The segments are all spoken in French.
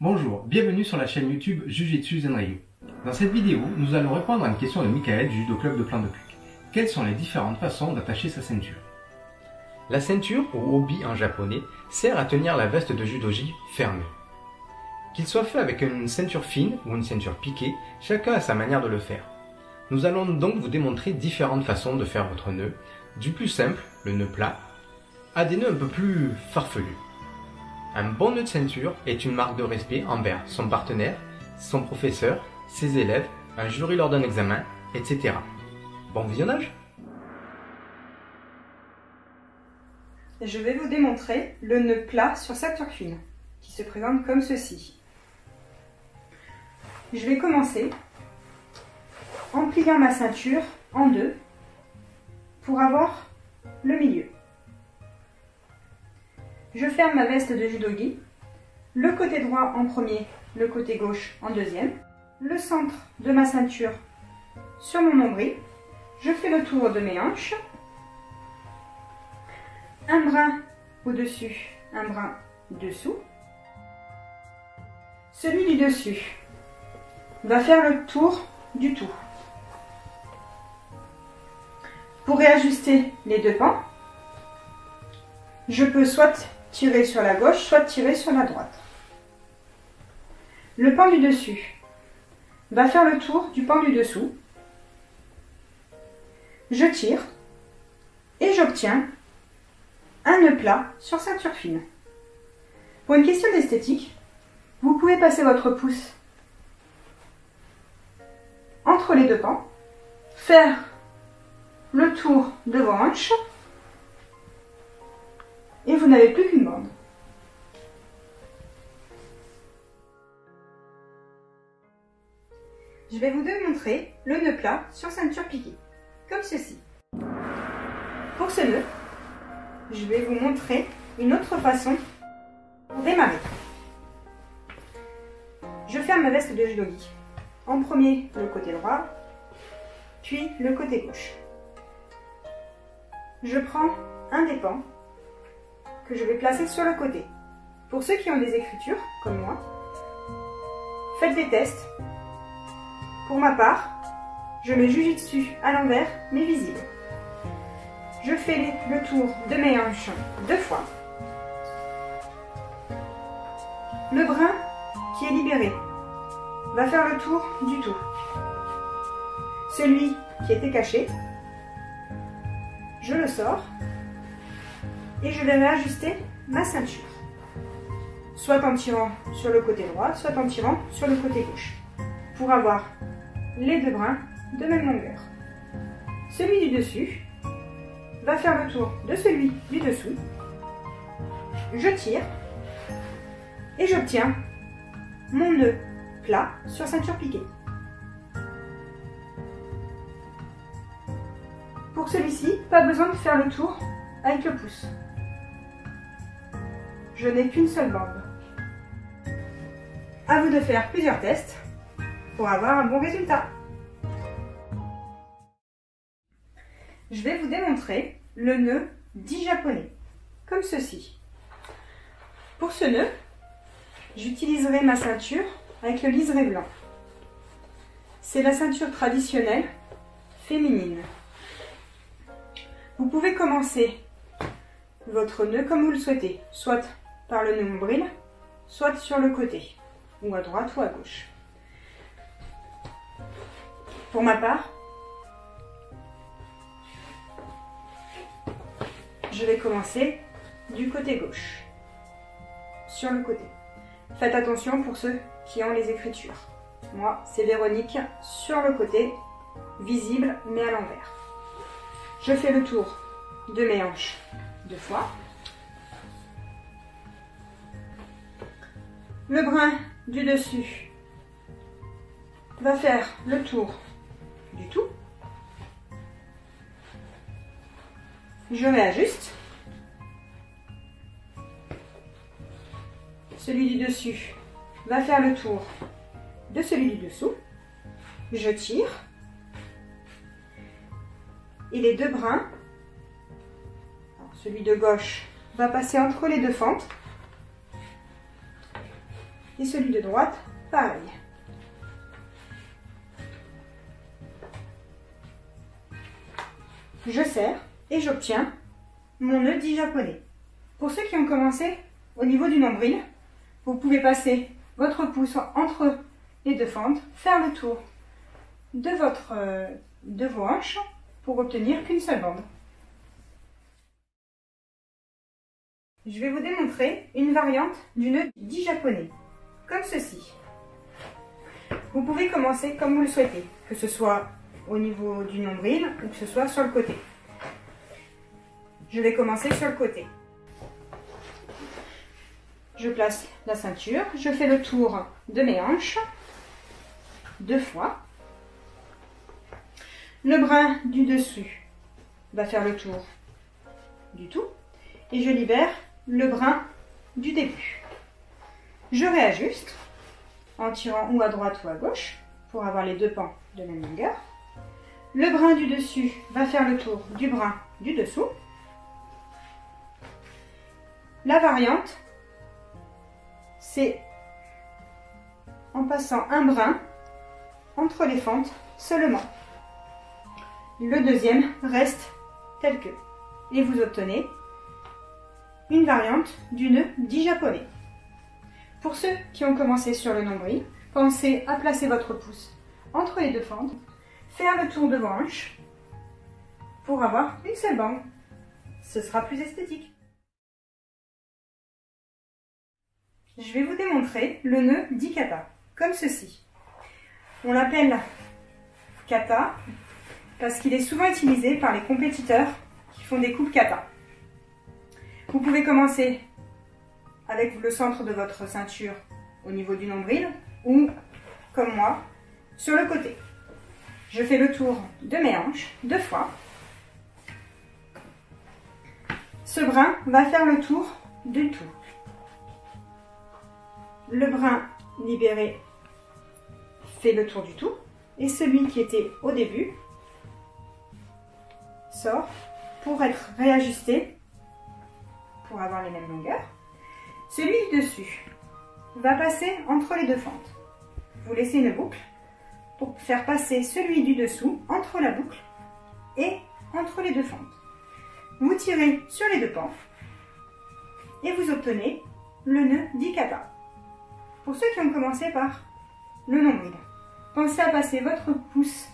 Bonjour, bienvenue sur la chaîne YouTube Jujitsu Zenryu. Dans cette vidéo, nous allons répondre à une question de Michael du Judo Club de Plan de Cuc. Quelles sont les différentes façons d'attacher sa ceinture? La ceinture, ou obi en japonais, sert à tenir la veste de judogi fermée. Qu'il soit fait avec une ceinture fine ou une ceinture piquée, chacun a sa manière de le faire. Nous allons donc vous démontrer différentes façons de faire votre nœud, du plus simple, le nœud plat, à des nœuds un peu plus farfelus. Un bon nœud de ceinture est une marque de respect envers son partenaire, son professeur, ses élèves, un jury lors d'un examen, etc. Bon visionnage! Je vais vous démontrer le nœud plat sur ceinture fine, qui se présente comme ceci. Je vais commencer en pliant ma ceinture en deux pour avoir le milieu. Je ferme ma veste de judogi, le côté droit en premier, le côté gauche en deuxième, le centre de ma ceinture sur mon nombril, je fais le tour de mes hanches, un brin au-dessus, un brin dessous. Celui du dessus va faire le tour du tout. Pour réajuster les deux pans, je peux soit tirer sur la gauche, soit tirer sur la droite. Le pan du dessus va faire le tour du pan du dessous. Je tire et j'obtiens un nœud plat sur ceinture fine. Pour une question d'esthétique, vous pouvez passer votre pouce entre les deux pans, faire le tour de vos hanches et vous n'avez plus qu'une bande. Je vais vous démontrer le nœud plat sur ceinture piquée, comme ceci. Pour ce nœud, je vais vous montrer une autre façon pour démarrer. Je ferme ma veste de judogi. En premier, le côté droit, puis le côté gauche. Je prends un des pans que je vais placer sur le côté. Pour ceux qui ont des écritures, comme moi, faites des tests. Pour ma part, je mets Jujitsu à l'envers, mais visible. Je fais le tour de mes hanches deux fois. Le brin qui est libéré va faire le tour du tout. Celui qui était caché, je le sors et je vais réajuster ma ceinture. Soit en tirant sur le côté droit, soit en tirant sur le côté gauche, pour avoir les deux brins de même longueur. Celui du dessus va faire le tour de celui du dessous. Je tire et j'obtiens mon nœud plat sur ceinture piquée. Pour celui-ci, pas besoin de faire le tour avec le pouce. Je n'ai qu'une seule bande. À vous de faire plusieurs tests pour avoir un bon résultat. Je vais vous démontrer le nœud dit japonais, comme ceci. Pour ce nœud, j'utiliserai ma ceinture avec le liseré blanc. C'est la ceinture traditionnelle féminine. Vous pouvez commencer votre nœud comme vous le souhaitez, soit par le nombril, soit sur le côté, ou à droite ou à gauche. Pour ma part, je vais commencer du côté gauche, sur le côté. Faites attention pour ceux qui ont les écritures. Moi, c'est Véronique sur le côté, visible mais à l'envers. Je fais le tour de mes hanches deux fois. Le brin du dessus va faire le tour du tout. Je réajuste. Celui du dessus va faire le tour de celui du dessous. Je tire. Et les deux brins, celui de gauche va passer entre les deux fentes. Et celui de droite, pareil. Je serre et j'obtiens mon nœud dit japonais. Pour ceux qui ont commencé au niveau du nombril, vous pouvez passer votre pouce entre les deux fentes, faire le tour de vos hanches pour obtenir qu'une seule bande. Je vais vous démontrer une variante du nœud dit japonais, comme ceci. Vous pouvez commencer comme vous le souhaitez, que ce soit au niveau du nombril ou que ce soit sur le côté. Je vais commencer sur le côté. Je place la ceinture, je fais le tour de mes hanches, 2 fois. Le brin du dessus va faire le tour du tout et je libère le brin du début. Je réajuste en tirant ou à droite ou à gauche pour avoir les 2 pans de même longueur. Le brin du dessus va faire le tour du brin du dessous. La variante, c'est en passant un brin entre les fentes seulement. Le deuxième reste tel que. Et vous obtenez une variante du nœud dit japonais. Pour ceux qui ont commencé sur le nombril, pensez à placer votre pouce entre les 2 fentes, faire le tour de vos hanches pour avoir une seule bande. Ce sera plus esthétique. Je vais vous démontrer le nœud dit kata, comme ceci. On l'appelle kata parce qu'il est souvent utilisé par les compétiteurs qui font des coupes kata. Vous pouvez commencer avec le centre de votre ceinture au niveau du nombril ou, comme moi, sur le côté. Je fais le tour de mes hanches 2 fois. Ce brin va faire le tour du tout. Le brin libéré fait le tour du tout et celui qui était au début sort pour être réajusté pour avoir les mêmes longueurs. Celui du dessus va passer entre les 2 fentes. Vous laissez une boucle pour faire passer celui du dessous entre la boucle et entre les 2 fentes. Vous tirez sur les 2 pans et vous obtenez le nœud dit kata. Pour ceux qui ont commencé par le nombril, pensez à passer votre pouce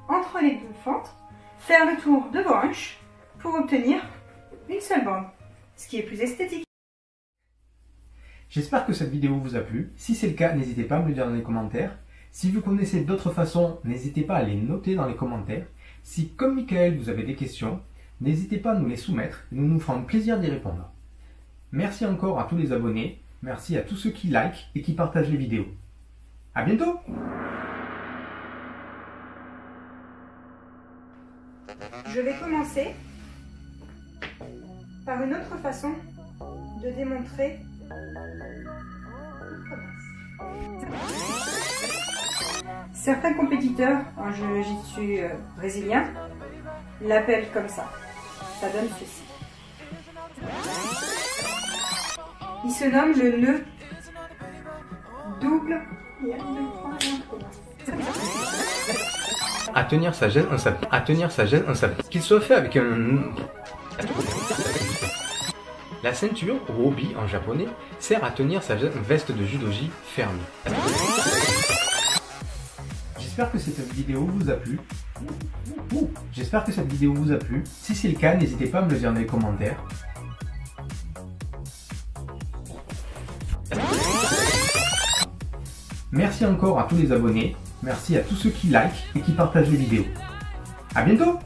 entre les 2 fentes, faire le tour de vos hanches pour obtenir une seule bande, ce qui est plus esthétique. J'espère que cette vidéo vous a plu. Si c'est le cas, n'hésitez pas à me le dire dans les commentaires. Si vous connaissez d'autres façons, n'hésitez pas à les noter dans les commentaires. Si, comme Michael, vous avez des questions, n'hésitez pas à nous les soumettre. Nous nous ferons plaisir d'y répondre. Merci encore à tous les abonnés. Merci à tous ceux qui likent et qui partagent les vidéos. À bientôt! Je vais commencer par une autre façon de démontrer. Certains compétiteurs en jiu-jitsu brésilien l'appellent comme ça. Ça donne ceci. Il se nomme le nœud double. À tenir sa gêne, un sabre. Qu'il soit fait avec un... La ceinture, ou obi en japonais, sert à tenir sa veste de judogi ferme. J'espère que cette vidéo vous a plu. Si c'est le cas, n'hésitez pas à me le dire dans les commentaires. Merci encore à tous les abonnés. Merci à tous ceux qui likent et qui partagent les vidéos. À bientôt!